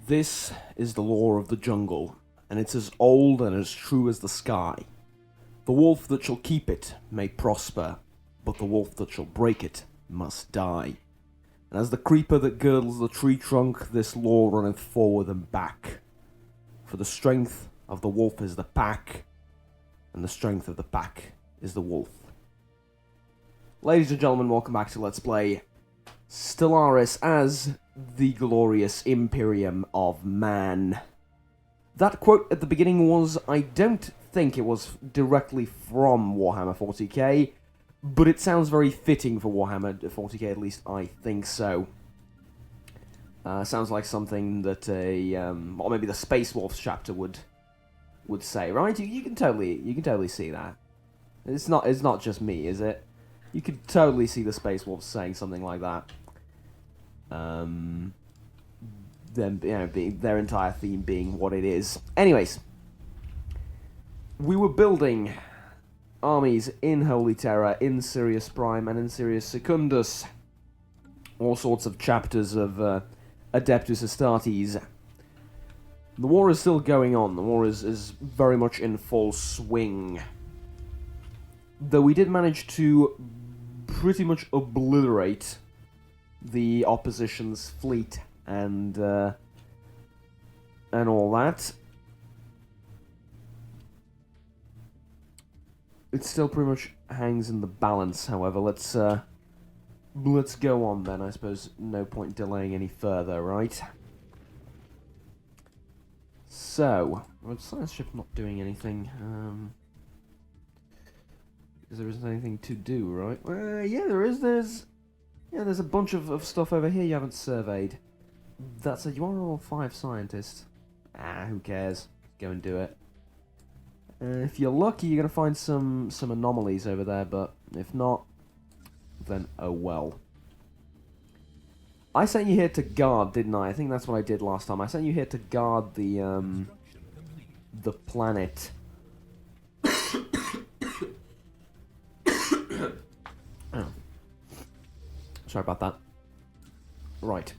This is the law of the jungle, and it's as old and as true as the sky. The wolf that shall keep it may prosper, but the wolf that shall break it must die. And as the creeper that girdles the tree trunk, this law runneth forward and back. For the strength of the wolf is the pack, and the strength of the pack is the wolf. Ladies and gentlemen, welcome back to Let's Play Stellaris as the glorious Imperium of Man. That quote at the beginning was, I don't think it was directly from Warhammer 40K, but it sounds very fitting for Warhammer 40K, at least I think so. Sounds like something that or maybe the Space Wolves chapter would say, right? You can totally see that. It's not just me, is it? You could totally see the Space Wolves saying something like that. Them, being their entire theme being what it is. Anyways, we were building armies in Holy Terror, in Sirius Prime, and in Sirius Secundus. All sorts of chapters of Adeptus Astartes. The war is still going on. The war is very much in full swing. Though we did manage to pretty much obliterate the opposition's fleet and all that. It still pretty much hangs in the balance, however. Let's go on then. I suppose no point delaying any further, right? So, well, science ship not doing anything. Because there isn't anything to do, right? Yeah, there is. There's a bunch of stuff over here you haven't surveyed. That's you are a level 5 scientist. Who cares? Go and do it. If you're lucky, you're going to find some anomalies over there, but if not, then oh well. I sent you here to guard, didn't I? I think that's what I did last time. I sent you here to guard the planet. Oh. Sorry about that. Right.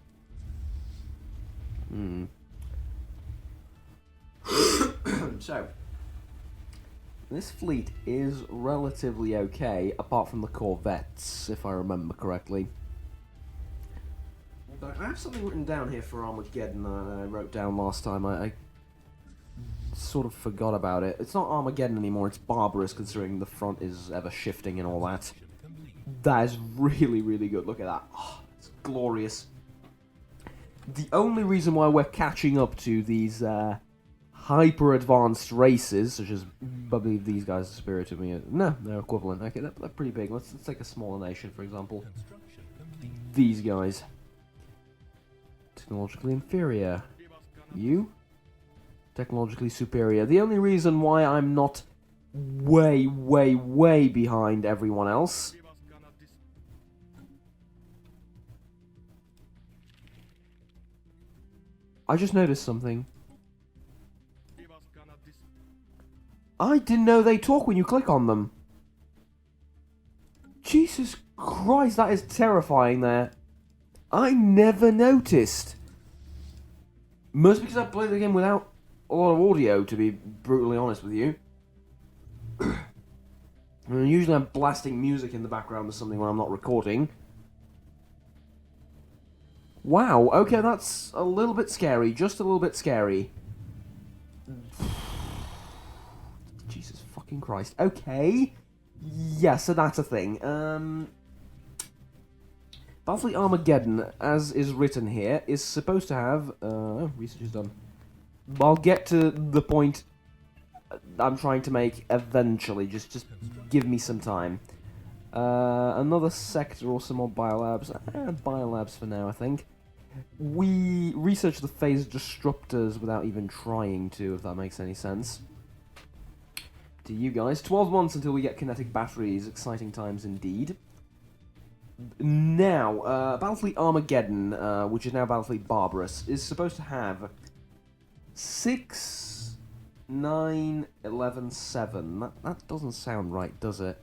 So, this fleet is relatively okay, apart from the corvettes, if I remember correctly. I have something written down here for Armageddon that I wrote down last time. I sort of forgot about it. It's not Armageddon anymore, it's Barbarous, considering the front is ever shifting and all that. That is really, really good. Look at that. Oh, it's glorious. The only reason why we're catching up to these hyper-advanced races, such as, I believe these guys are superior to me. No, they're equivalent. Okay, they're pretty big. Let's take a smaller nation, for example. These guys. Technologically inferior. You? Technologically superior. The only reason why I'm not way, way, way behind everyone else I just noticed something. I didn't know they talk when you click on them. Jesus Christ, that is terrifying there. I never noticed. Must be because I played the game without a lot of audio, to be brutally honest with you. Usually I'm blasting music in the background or something when I'm not recording. Wow, okay, that's a little bit scary. Just a little bit scary. Jesus fucking Christ. Okay. Yeah, so that's a thing. Battlefleet Armageddon, as is written here, is supposed to have... research is done. I'll get to the point I'm trying to make eventually. Just give me some time. Another sector or some more biolabs. Biolabs for now, I think. We researched the phase disruptors without even trying to, if that makes any sense. To you guys. 12 months until we get kinetic batteries. Exciting times indeed. Now, Battlefleet Armageddon, which is now Battlefleet Barbarous, is supposed to have 6, 9, 11, 7. That doesn't sound right, does it?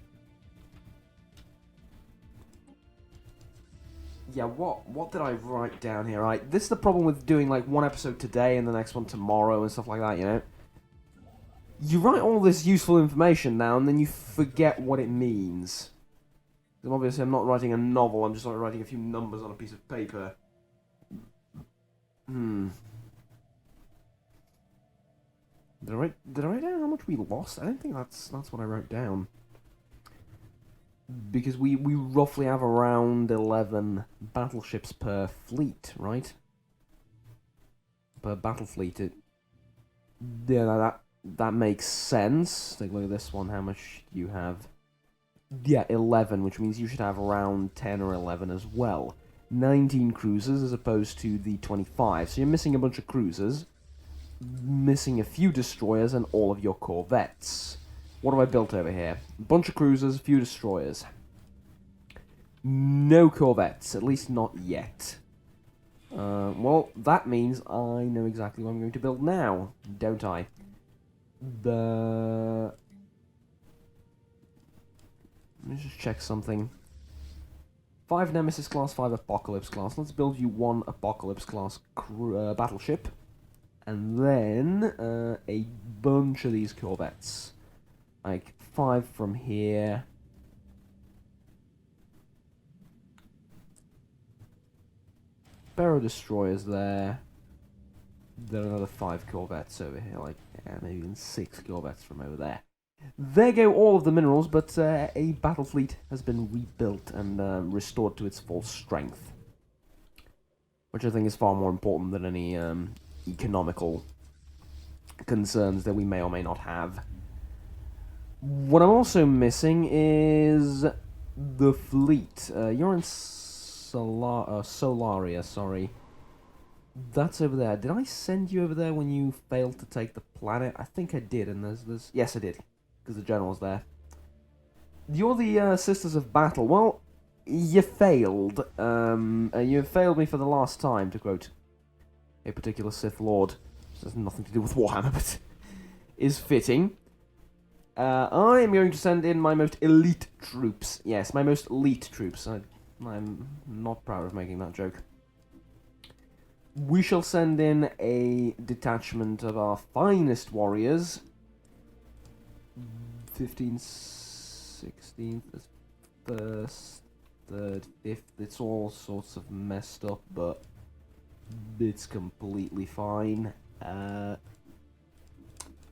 Yeah, what did I write down here? Right, this is the problem with doing like one episode today and the next one tomorrow and stuff like that, you know? You write all this useful information down and then you forget what it means. And obviously I'm not writing a novel, I'm just like writing a few numbers on a piece of paper. Did I write down how much we lost? I don't think that's what I wrote down. Because we roughly have around 11 battleships per fleet, right? Per battle fleet. Yeah, that makes sense. Take a look at this one. How much you have? Yeah, 11, which means you should have around 10 or 11 as well. 19 cruisers as opposed to the 25. So you're missing a bunch of cruisers, missing a few destroyers, and all of your corvettes. What have I built over here? A bunch of cruisers, a few destroyers. No corvettes, at least not yet. Well, that means I know exactly what I'm going to build now, don't I? Let me just check something. 5 Nemesis class, 5 Apocalypse class. Let's build you 1 Apocalypse class battleship. And then a bunch of these corvettes. Like 5 from here. Barrow destroyers there. Then another 5 corvettes over here. Like maybe even 6 corvettes from over there. There go all of the minerals, but a battle fleet has been rebuilt and restored to its full strength. Which I think is far more important than any economical concerns that we may or may not have. What I'm also missing is the fleet. You're in Solaria, sorry. That's over there. Did I send you over there when you failed to take the planet? I think I did, and there's... Yes, I did. Because the general's there. You're the Sisters of Battle. Well, you failed. You failed me for the last time, to quote a particular Sith Lord. This has nothing to do with Warhammer, but is fitting. I am going to send in my most elite troops. Yes, my most elite troops. I'm not proud of making that joke. We shall send in a detachment of our finest warriors. 15th, 16th, 1st, 3rd, 5th. It's all sorts of messed up, but it's completely fine.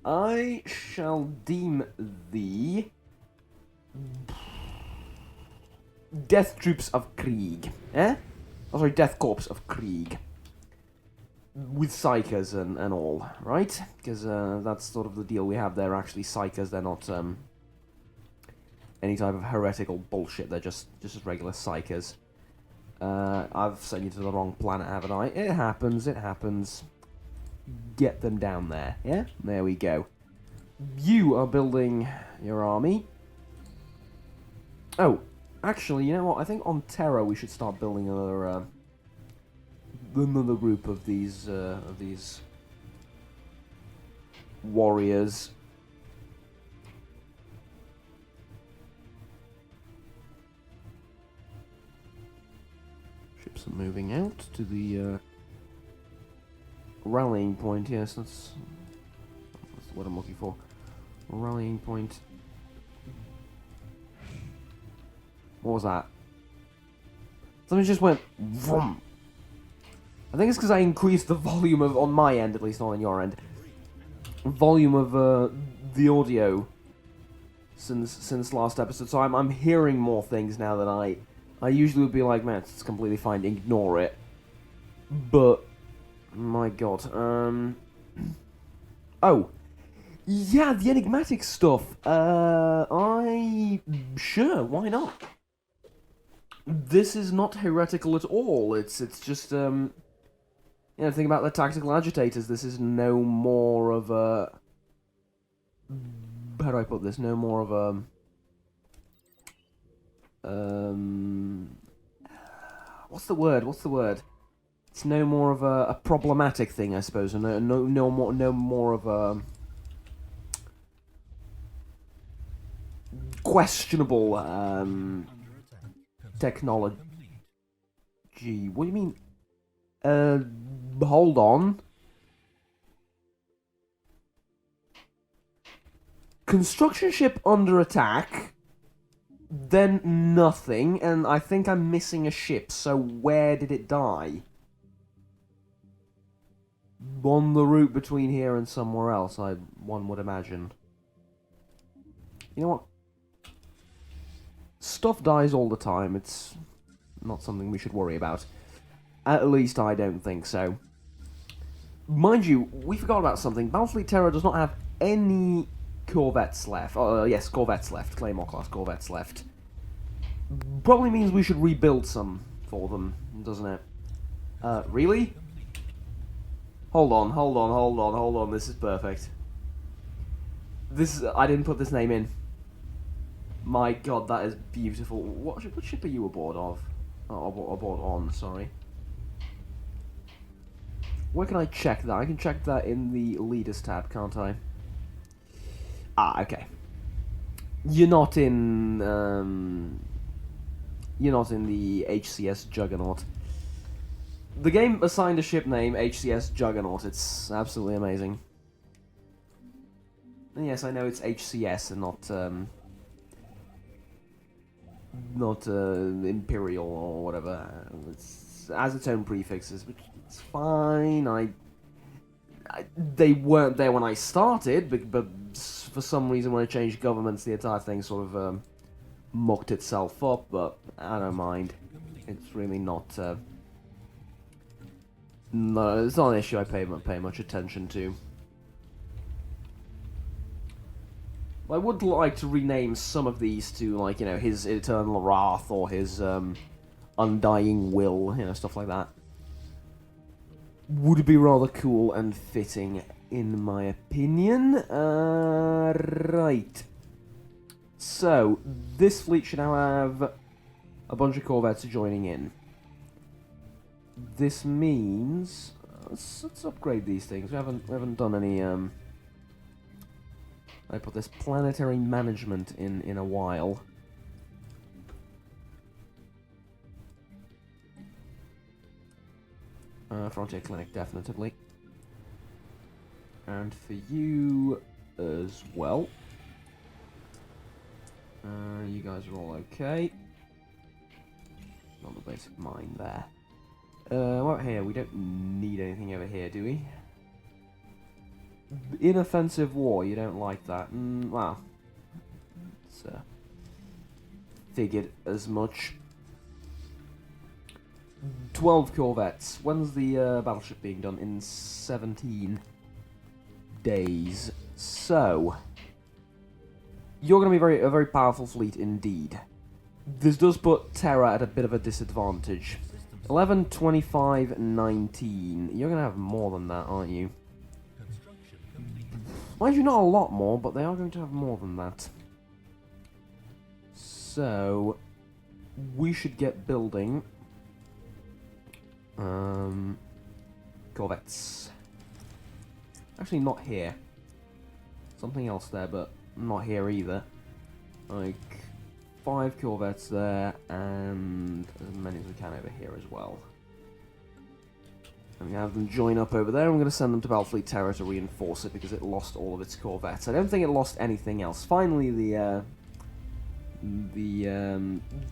I shall deem the Death Troops of Krieg. Oh, sorry, Death Corps of Krieg. With Psychers and all, right? Because that's sort of the deal we have. They're actually Psychers, they're not any type of heretical bullshit, they're just regular Psychers. I've sent you to the wrong planet, haven't I? It happens. Get them down there, yeah? There we go. You are building your army. Oh, actually, you know what? I think on Terra we should start building another group of these warriors. Ships are moving out to the rallying point. Yes, that's what I'm looking for. Rallying point. What was that? Something just went vroom. I think it's because I increased the volume of, on my end at least, not on your end, volume of the audio since last episode. So I'm hearing more things now than I usually would be like, man, it's completely fine, ignore it. But my God, oh, yeah, the enigmatic stuff. Sure, why not? This is not heretical at all. It's just you know, think about the tactical agitators. This is no more of a... How do I put this? No more of a... What's the word? It's no more of a problematic thing, I suppose. No more of a... questionable technology Gee, what do you mean? Hold on. Construction ship under attack, then nothing, and I think I'm missing a ship, so where did it die? On the route between here and somewhere else, one would imagine. You know what? Stuff dies all the time, it's not something we should worry about. At least I don't think so. Mind you, we forgot about something. Battlefleet Terror does not have any corvettes left. Yes, corvettes left. Claymore class corvettes left. Probably means we should rebuild some for them, doesn't it? Really? Hold on. This is perfect. I didn't put this name in. My god, that is beautiful. What ship are you aboard of? Oh, aboard on, sorry. Where can I check that? I can check that in the Leaders tab, can't I? Ah, okay. You're not in the HCS Juggernaut. The game assigned a ship name HCS Juggernaut. It's absolutely amazing. And yes, I know it's HCS and not Imperial or whatever. It has its own prefixes, which is fine. They weren't there when I started, but for some reason when I changed governments, the entire thing sort of mucked itself up, but I don't mind. It's really not... no, it's not an issue I pay much attention to. I would like to rename some of these to, like, you know, his Eternal Wrath or his Undying Will, you know, stuff like that. Would be rather cool and fitting, in my opinion. Right. So, this fleet should now have a bunch of corvettes joining in. This means... Let's upgrade these things. We haven't done any... I put this planetary management in a while. Frontier Clinic, definitely. And for you as well. You guys are all okay. Not the basic mine there. What about here? We don't need anything over here, do we? Inoffensive war, you don't like that. Well, it's, figured as much. 12 corvettes. When's the battleship being done? In 17 days. So, you're going to be a very powerful fleet indeed. This does put Terra at a bit of a disadvantage. 11, 25, 19. You're going to have more than that, aren't you? Mind you, not a lot more, but they are going to have more than that. So, we should get building corvettes. Actually, not here. Something else there, but not here either. Like 5 corvettes there, and as many as we can over here as well. I'm going to have them join up over there. I'm going to send them to Battlefleet Terror to reinforce it because it lost all of its corvettes. I don't think it lost anything else. Finally, the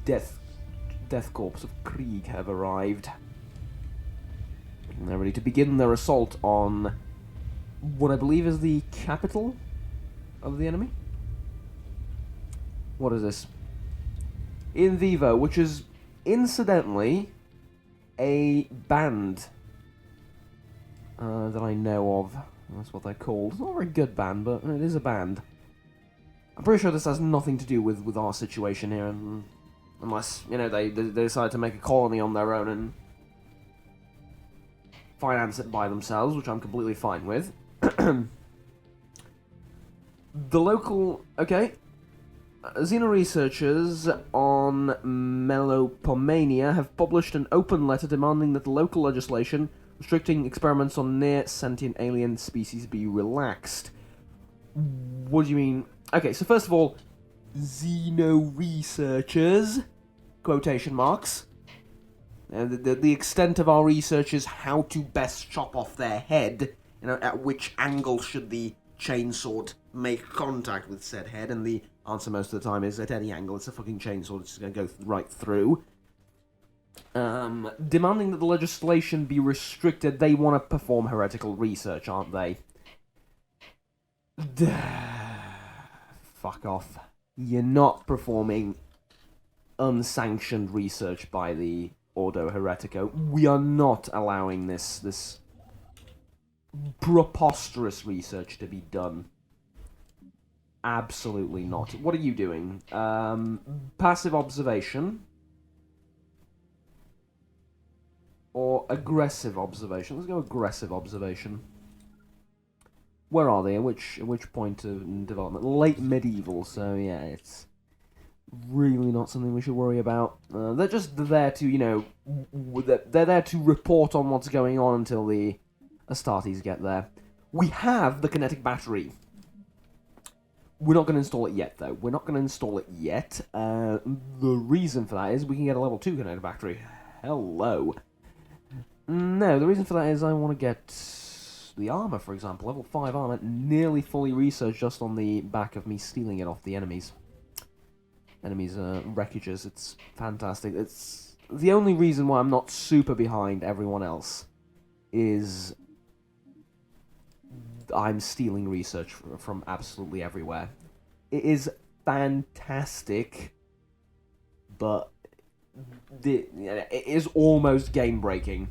Death Corps of Krieg have arrived. And they're ready to begin their assault on what I believe is the capital of the enemy. What is this? In Vivo, which is incidentally a band that I know of. That's what they're called. It's not a very good band, but it is a band. I'm pretty sure this has nothing to do with our situation here, unless, you know, they decide to make a colony on their own and finance it by themselves, which I'm completely fine with. The local... Okay. Xeno researchers on Melopomania have published an open letter demanding that the local legislation restricting experiments on near-sentient alien species be relaxed. What do you mean? Okay, so first of all, Xeno researchers, quotation marks. The extent of our research is how to best chop off their head. At which angle should the chainsaw make contact with said head? And the answer most of the time is at any angle. It's a fucking chainsaw. It's just going to go right through. Demanding that the legislation be restricted. They want to perform heretical research, aren't they? Fuck off. You're not performing unsanctioned research by the Ordo Heretico. We are not allowing this preposterous research to be done. Absolutely not. What are you doing? Passive observation? Or aggressive observation? Let's go aggressive observation. Where are they? At which point of development? Late medieval, so yeah, it's really not something we should worry about. They're just there to, they're there to report on what's going on until the Astartes get there. We have the kinetic battery. We're not going to install it yet, though. We're not going to install it yet. The reason for that is we can get a level 2 kinetic battery. Hello. No, the reason for that is I want to get the armor, for example. Level 5 armor, nearly fully researched just on the back of me stealing it off the enemies' wreckages. It's fantastic. It's the only reason why I'm not super behind everyone else is I'm stealing research from absolutely everywhere. It is fantastic, but it is almost game-breaking.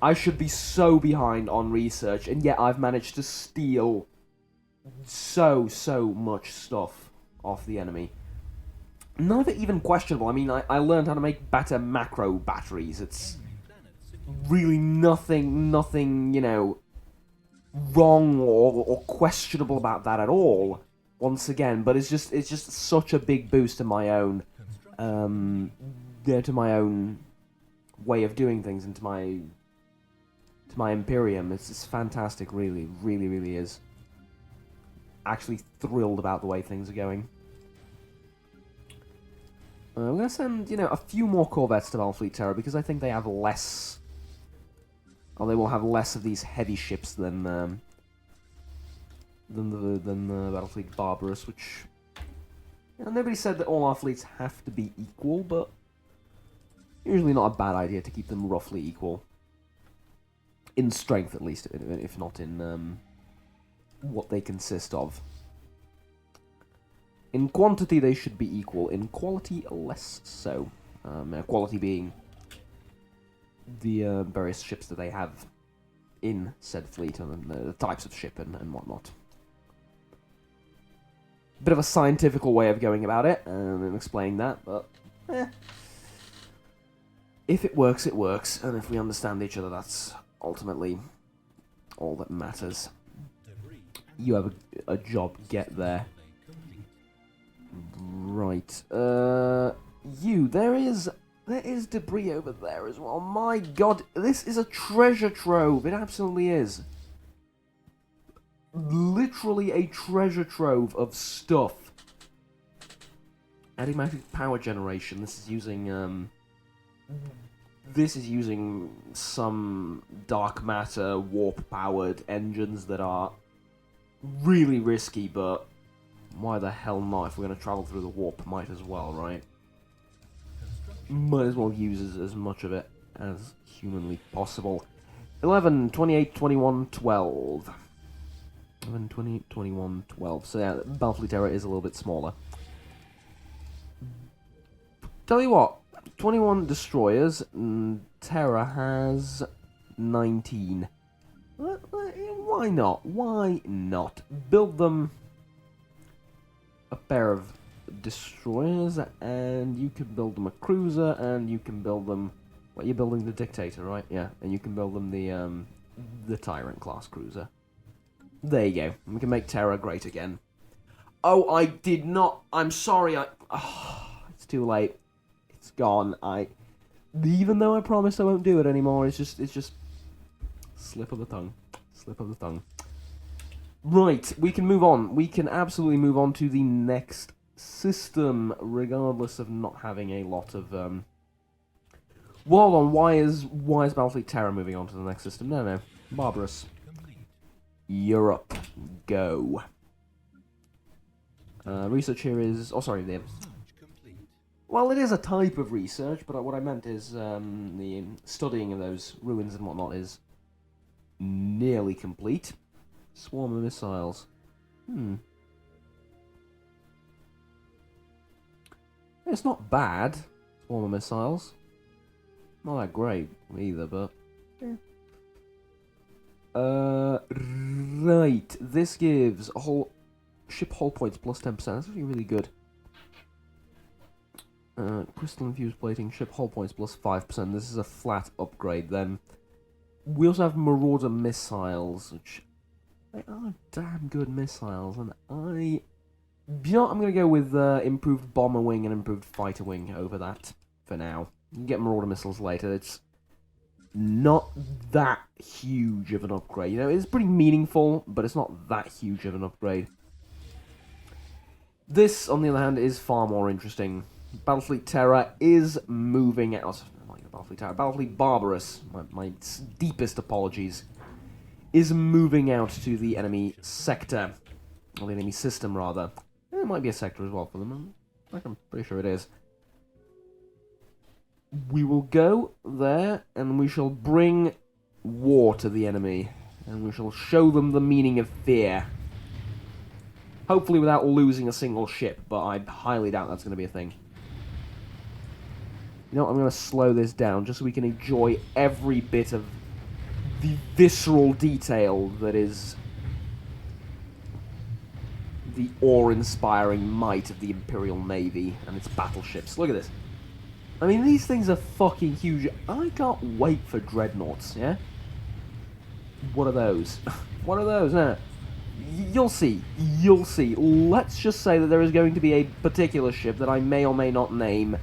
I should be so behind on research, and yet I've managed to steal so much stuff off the enemy. None of it even questionable. I mean, I learned how to make better macro batteries. It's really nothing, wrong or questionable about that at all. Once again, but it's just such a big boost to my own, to my own way of doing things and to my Imperium. It's fantastic, really is. Actually thrilled about the way things are going. I'm going to send, a few more corvettes to Battlefleet Terror because I think they have less, or they will have less of these heavy ships than the Battlefleet Barbarous, which nobody said that all our fleets have to be equal, but usually not a bad idea to keep them roughly equal. In strength, at least, if not in what they consist of. In quantity, they should be equal. In quality, less so. Quality being the various ships that they have in said fleet and the types of ship and whatnot. Bit of a scientific way of going about it and explaining that, but if it works, it works, and if we understand each other, that's ultimately all that matters. You have a job, get there. Right. There is debris over there as well. My god, this is a treasure trove. It absolutely is. Literally a treasure trove of stuff. Enigmatic power generation. This is using some dark matter warp-powered engines that are really risky, but why the hell not? If we're going to travel through the warp, might as well, right? Might as well use as much of it as humanly possible. 11, 28, 21, 12. 11, 28, 21, 12. So yeah, Battlefleet Terror is a little bit smaller. Tell you what, 21 destroyers, Terra has 19. Why not? Why not? Build them a pair of destroyers, and you can build them a cruiser, and you can build them... What, you're building the Dictator, right? Yeah, and you can build them the Tyrant class cruiser. There you go. We can make Terra great again. Oh, I did not... I'm sorry, it's too late. It's gone. Even though I promised I won't do it anymore, it's just... Slip of the tongue. Slip of the tongue. Right, we can move on. We can absolutely move on to the next system, regardless of not having a lot of Well, hold on, why is Battlefleet Terror moving on to the next system? No. Barbarous. Europe. Go. Research here is... Oh, sorry, well, it is a type of research, but what I meant is the studying of those ruins and whatnot is nearly complete. Swarm of missiles. It's not bad, swarm of missiles. Not that great either, but... yeah. Right. This gives a whole... ship hull points plus 10%. That's actually really good. Crystal infused plating, ship hull points plus 5%. This is a flat upgrade then. We also have Marauder missiles, which... they are damn good missiles, and you know what, I'm going to go with improved bomber wing and improved fighter wing over that for now. You can get Marauder missiles later. It's not that huge of an upgrade. You know, it's pretty meaningful, but it's not that huge of an upgrade. This, on the other hand, is far more interesting. Battlefleet Terror is moving out. Not Battlefleet Terror, Battlefleet Barbarous. My deepest apologies. Is moving out to the enemy sector. Or the enemy system, rather. It might be a sector as well for them. I'm pretty sure it is. We will go there, and we shall bring war to the enemy. And we shall show them the meaning of fear. Hopefully without losing a single ship, but I highly doubt that's going to be a thing. You know what, I'm going to slow this down, just so we can enjoy every bit of the visceral detail that is the awe-inspiring might of the Imperial Navy and its battleships. Look at this. I mean, these things are fucking huge. I can't wait for dreadnoughts, yeah? What are those? What are those? No. You'll see. You'll see. Let's just say that there is going to be a particular ship that I may or may not name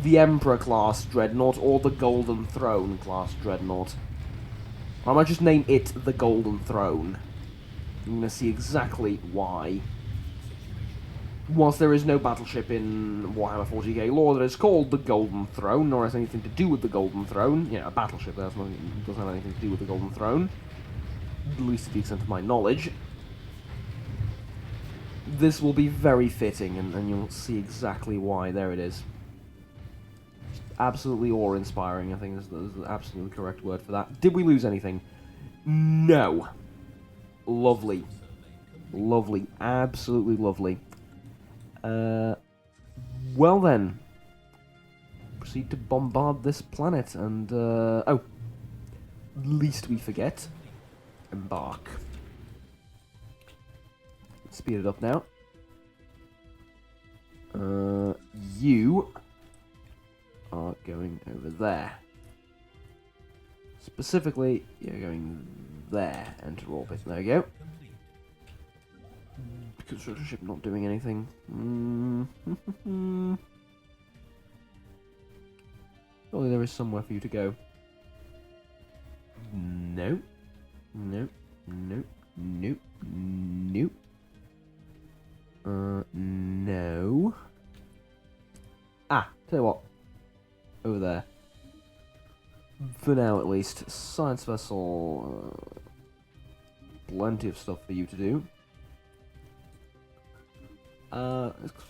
the Emperor-class dreadnought or the Golden Throne-class dreadnought. I might just name it the Golden Throne. You're going to see exactly why. Whilst there is no battleship in Warhammer 40K lore that is called the Golden Throne, nor has anything to do with the Golden Throne, yeah, a battleship that doesn't have anything to do with the Golden Throne, at least to the extent of my knowledge, this will be very fitting, and you'll see exactly why. There it is. Absolutely awe-inspiring, I think is the absolutely correct word for that. Did we lose anything? No. Lovely. Lovely. Absolutely lovely. Well then. Proceed to bombard this planet, and, oh. Least we forget. Embark. Speed it up now. You are going over there. Specifically, you're going there, enter orbit. There we go. Construction ship not doing anything. Surely there is somewhere for you to go. No. Nope. Nope. Nope. Nope. No. Ah, tell you what. Over there. For now, at least. Science vessel. Plenty of stuff for you to do.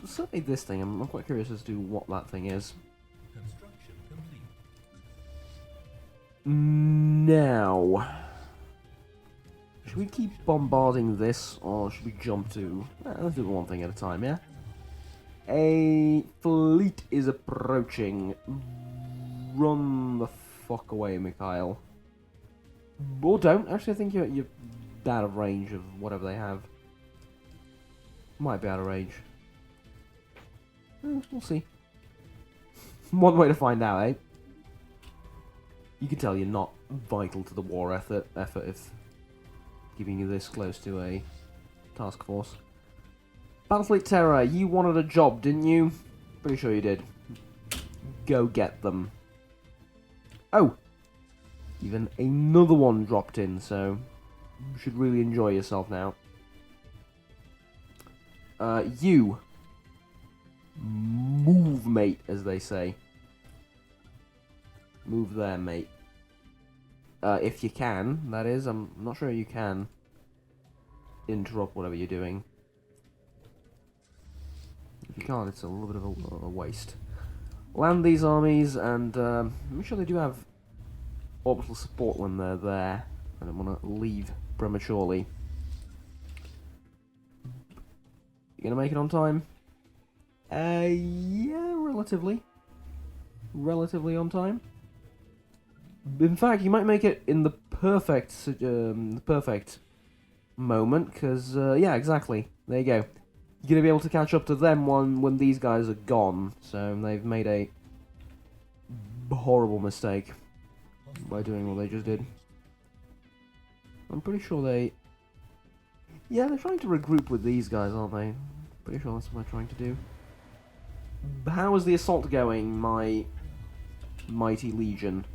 Certainly this thing. I'm quite curious as to what that thing is. Construction complete. Now, should we keep bombarding this, or should we jump to... let's do one thing at a time, yeah? A fleet is approaching. Run the fuck away, Mikhail. Or don't. Actually, I think you're out of range of whatever they have. Might be out of range. We'll see. One way to find out, eh? You can tell you're not vital to the war effort if giving you this close to a task force. Battlefleet Terror, you wanted a job, didn't you? Pretty sure you did. Go get them. Oh! Even another one dropped in, so you should really enjoy yourself now. You. Move, mate, as they say. Move there, mate. If you can, that is. I'm not sure you can interrupt whatever you're doing. If you can't, it's a little bit of a waste. Land these armies, and make sure they do have orbital support when they're there. I don't want to leave prematurely. You gonna make it on time? Yeah, relatively. Relatively on time. In fact, you might make it in the perfect moment, because, yeah, exactly. There you go. You're gonna be able to catch up to them when these guys are gone, so they've made a horrible mistake by doing what they just did. I'm pretty sure they... Yeah, they're trying to regroup with these guys, aren't they? Pretty sure that's what they're trying to do. How is the assault going, my mighty legion?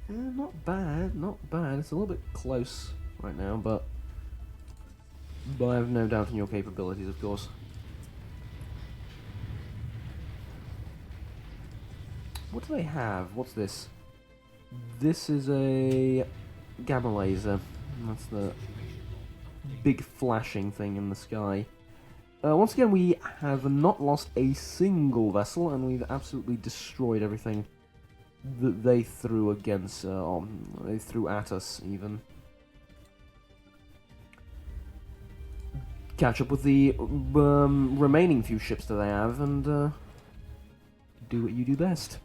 Not bad, not bad. It's a little bit close right now, but I have no doubt in your capabilities, of course. What do they have? What's this? This is a gamma laser. That's the big flashing thing in the sky. Once again, we have not lost a single vessel, and we've absolutely destroyed everything that they threw against, they threw at us, even. Catch up with the remaining few ships that they have, and do what you do best.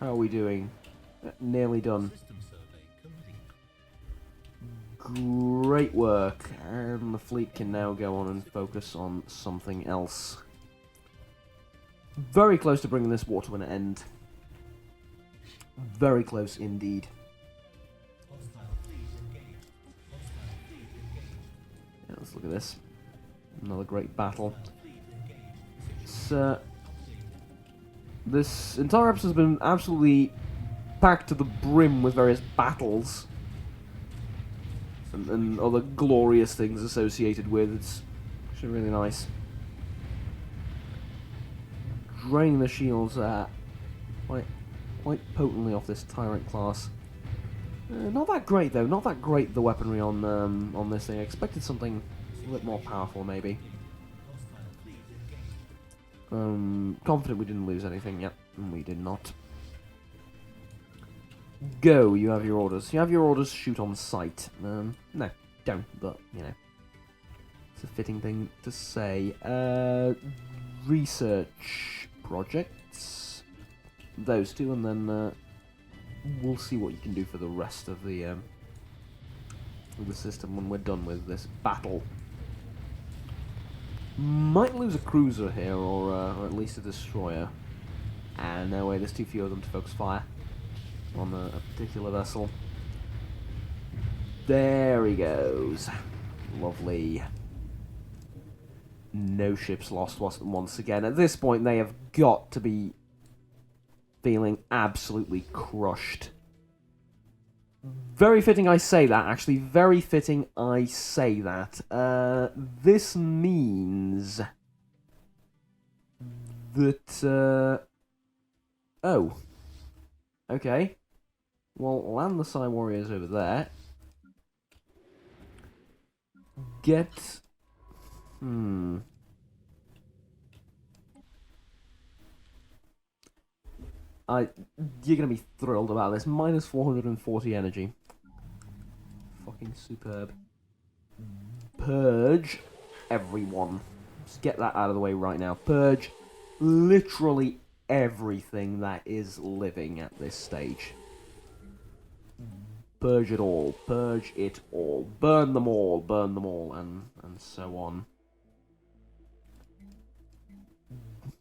How are we doing? Nearly done. System survey complete. Great work, and the fleet can now go on and focus on something else. Very close to bringing this war to an end. Very close indeed. Hostile fleet engaged. Hostile fleet engaged. Yeah, let's look at this. Another great battle. Hostile fleet engaged. So, this entire episode has been absolutely packed to the brim with various battles and other glorious things associated with. It's actually really nice. Draining the shields quite potently off this tyrant class. Not that great though. Not that great, the weaponry on this thing. I expected something a little bit more powerful, maybe. Hostile fleet engaged. Confident we didn't lose anything. Yep, we did not. Go, you have your orders. You have your orders, shoot on sight. No, don't, but, you know. It's a fitting thing to say. Research projects. Those two, and then we'll see what you can do for the rest of the system when we're done with this battle. Might lose a cruiser here, or at least a destroyer. And no way, there's too few of them to focus fire on a particular vessel. There he goes. Lovely. No ships lost once again. At this point, they have got to be feeling absolutely crushed. Very fitting I say that, actually. Very fitting I say that. This means that, oh. Okay. Well, land the Psy Warriors over there. Get... You're gonna be thrilled about this. Minus 440 energy. Fucking superb. Purge everyone. Just get that out of the way right now. Purge literally everything that is living at this stage. Purge it all. Purge it all. Burn them all. Burn them all. And so on.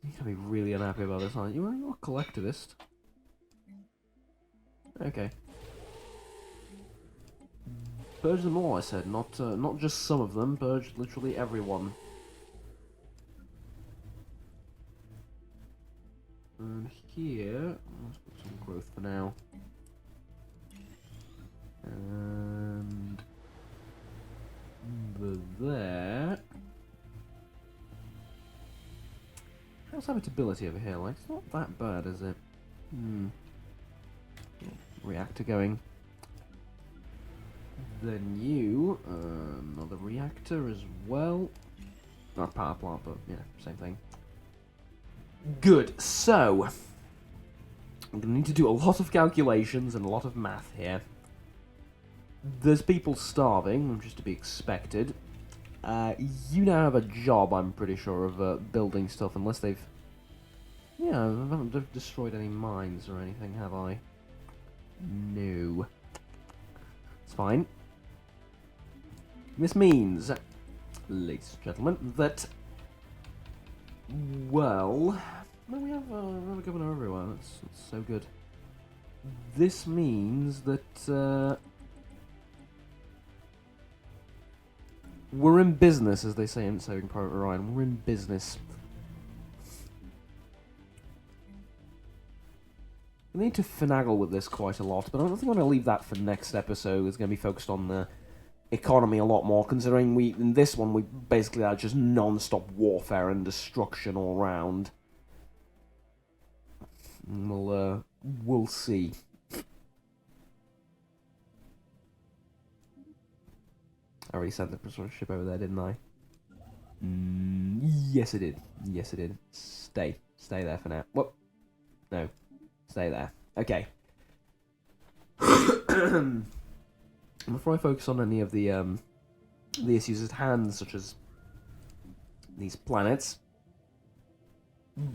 You're gonna be really unhappy about this, aren't you? Well, you're a collectivist. Okay. Purge them all, I said. Not just some of them. Purge literally everyone. And here, let's put some growth for now. And There. How's habitability over here? Like, it's not that bad, is it? Reactor going. Then you, another reactor as well. Not a power plant, but yeah, same thing. Good, so I'm gonna need to do a lot of calculations and a lot of math here. There's people starving, which is to be expected. You now have a job, I'm pretty sure, of building stuff, unless they've... Yeah, I haven't destroyed any mines or anything, have I? No. It's fine. This means, ladies and gentlemen, that... Well... No, we have a governor everywhere, that's so good. This means that, we're in business, as they say in Saving Private Ryan. We're in business. We need to finagle with this quite a lot, but I don't think I'm going to leave that for next episode. It's going to be focused on the economy a lot more, considering in this one we basically are just non-stop warfare and destruction all around. We'll see. I already sent the ship over there, didn't I? Yes, I did. Yes, I did. Stay there for now. What? No. Stay there. Okay. Before I focus on any of the issues at hand, such as these planets,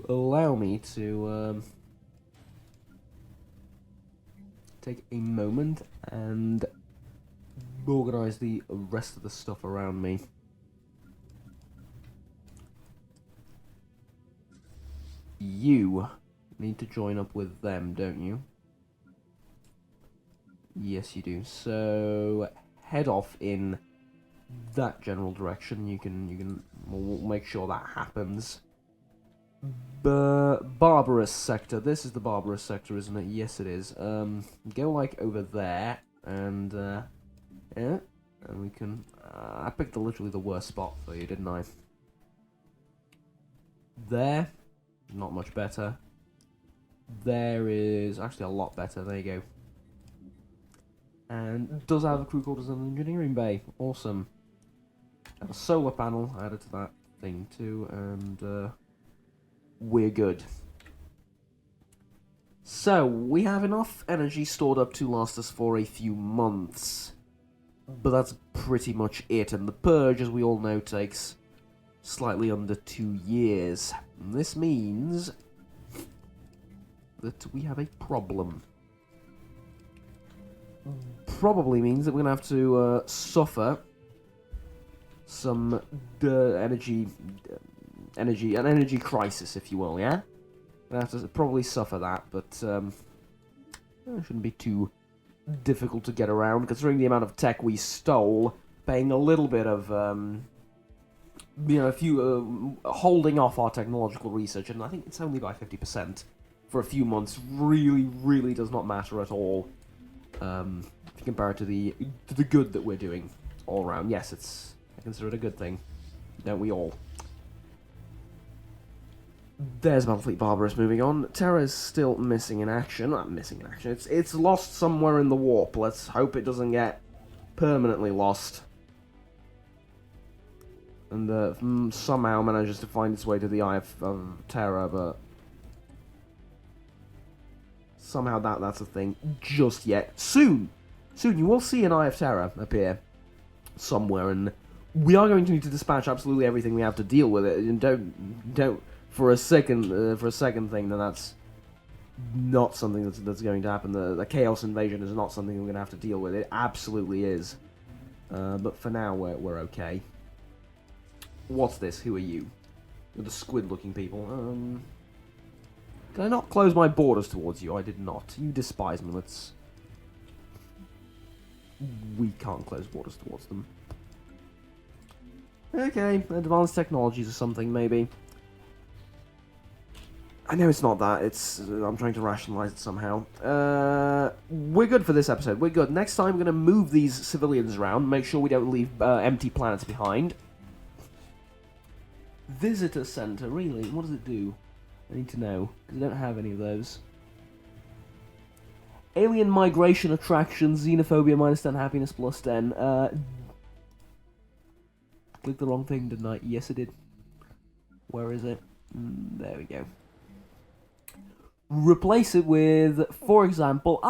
allow me to take a moment and organize the rest of the stuff around me. You need to join up with them, don't you? Yes, you do. So head off in that general direction. We'll make sure that happens. Barbarous sector. This is the barbarous sector, isn't it? Yes, it is. Go like over there, and yeah, and we can. I picked literally the worst spot for you, didn't I? There, not much better. There is actually a lot better. There you go. And does have a crew quarters and an engineering bay. Awesome. And a solar panel added to that thing too, and we're good. So we have enough energy stored up to last us for a few months, but that's pretty much it. And the purge, as we all know, takes slightly under 2 years. And this means that we have a problem. Probably means that we're going to have to suffer some energy crisis, if you will, yeah? We're going to have to probably suffer that, but it shouldn't be too difficult to get around, considering the amount of tech we stole, paying a little bit of, holding off our technological research, and I think it's only by 50% for a few months, really does not matter at all. If you compare it to the good that we're doing all around. Yes, I consider it a good thing. Don't we all? There's Battlefleet Barbarous moving on. Terra's still missing in action. Not missing in action. It's lost somewhere in the warp. Let's hope it doesn't get permanently lost. And somehow manages to find its way to the Eye of Terra, but somehow that's a thing just yet. Soon you will see an Eye of Terror appear somewhere, and we are going to need to dispatch absolutely everything we have to deal with it. And don't for a second think that that's not something that's going to happen. The Chaos Invasion is not something we're going to have to deal with. It absolutely is. But for now, we're okay. What's this? Who are you? You're the squid-looking people. Did I not close my borders towards you? I did not. You despise me. We can't close borders towards them. Okay, advanced technologies or something, maybe. I know it's not that. It's I'm trying to rationalize it somehow. We're good for this episode. We're good. Next time, we're going to move these civilians around. Make sure we don't leave empty planets behind. Visitor center, really? What does it do? I need to know, because I don't have any of those. Alien migration attraction, xenophobia -10, happiness +10. Clicked the wrong thing, didn't I? Yes, I did. Where is it? There we go. Replace it with, for example,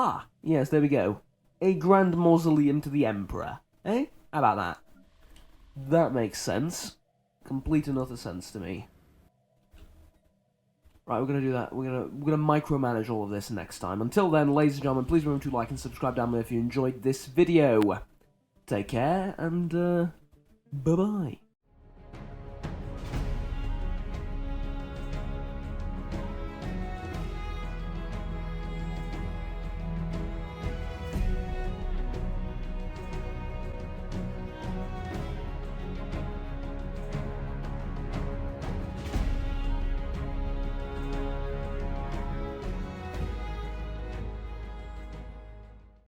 yes, there we go. A grand mausoleum to the Emperor. Eh? How about that? That makes sense. Complete and utter sense to me. Right, we're gonna do that. We're gonna micromanage all of this next time. Until then, ladies and gentlemen, please remember to like and subscribe down below if you enjoyed this video. Take care, and bye-bye.